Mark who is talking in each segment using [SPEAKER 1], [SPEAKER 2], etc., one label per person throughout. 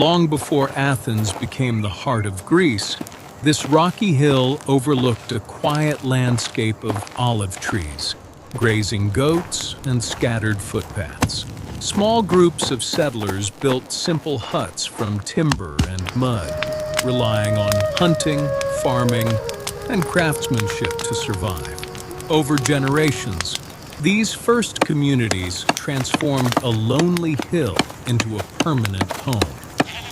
[SPEAKER 1] Long before Athens became the heart of Greece, this rocky hill overlooked a quiet landscape of olive trees, grazing goats, and scattered footpaths. Small groups of settlers built simple huts from timber and mud, relying on hunting, farming, and craftsmanship to survive. Over generations, these first communities transformed a lonely hill into a permanent home,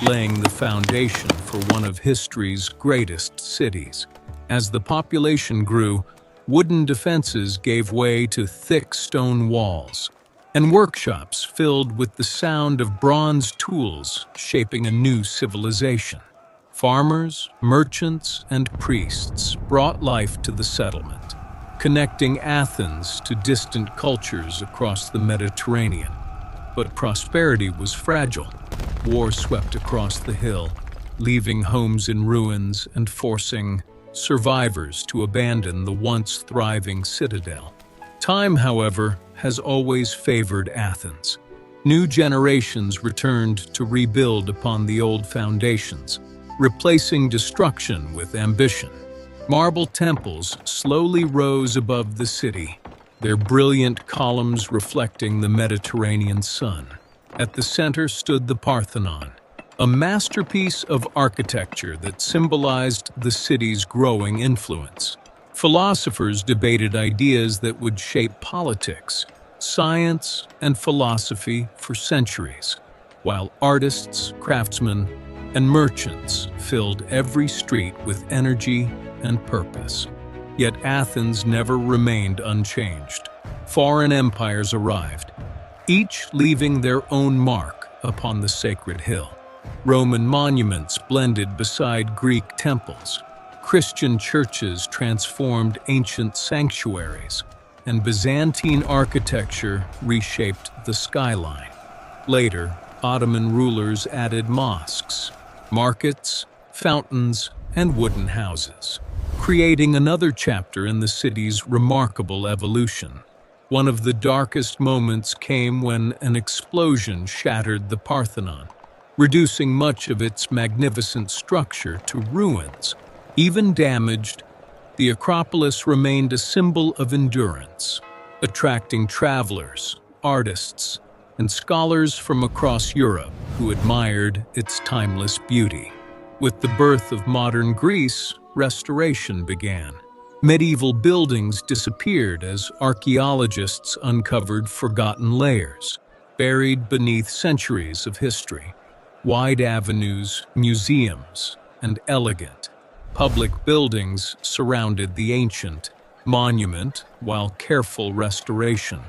[SPEAKER 1] laying the foundation for one of history's greatest cities. As the population grew, wooden defenses gave way to thick stone walls, and workshops filled with the sound of bronze tools shaping a new civilization. Farmers, merchants, and priests brought life to the settlement, connecting Athens to distant cultures across the Mediterranean. But prosperity was fragile. War swept across the hill, leaving homes in ruins and forcing survivors to abandon the once thriving citadel. Time, however, has always favored Athens. New generations returned to rebuild upon the old foundations, replacing destruction with ambition. Marble temples slowly rose above the city, their brilliant columns reflecting the Mediterranean sun. At the center stood the Parthenon, a masterpiece of architecture that symbolized the city's growing influence. Philosophers debated ideas that would shape politics, science, and philosophy for centuries, while artists, craftsmen, and merchants filled every street with energy and purpose. Yet Athens never remained unchanged. Foreign empires arrived, each leaving their own mark upon the sacred hill. Roman monuments blended beside Greek temples, Christian churches transformed ancient sanctuaries, and Byzantine architecture reshaped the skyline. Later, Ottoman rulers added mosques, markets, fountains, and wooden houses, creating another chapter in the city's remarkable evolution. One of the darkest moments came when an explosion shattered the Parthenon, reducing much of its magnificent structure to ruins. Even damaged, the Acropolis remained a symbol of endurance, attracting travelers, artists, and scholars from across Europe who admired its timeless beauty. With the birth of modern Greece, restoration began. Medieval buildings disappeared as archaeologists uncovered forgotten layers, buried beneath centuries of history. Wide avenues, museums, and elegant public buildings surrounded the ancient monument, while careful restoration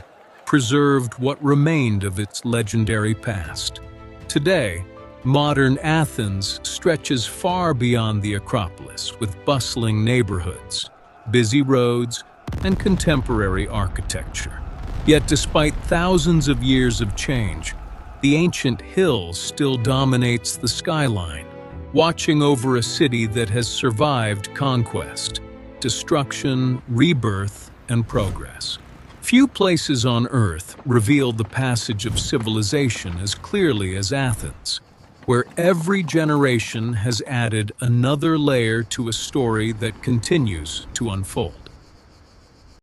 [SPEAKER 1] preserved what remained of its legendary past. Today, modern Athens stretches far beyond the Acropolis, with bustling neighborhoods, busy roads, and contemporary architecture. Yet despite thousands of years of change, the ancient hill still dominates the skyline, watching over a city that has survived conquest, destruction, rebirth, and progress. Few places on Earth reveal the passage of civilization as clearly as Athens, where every generation has added another layer to a story that continues to unfold.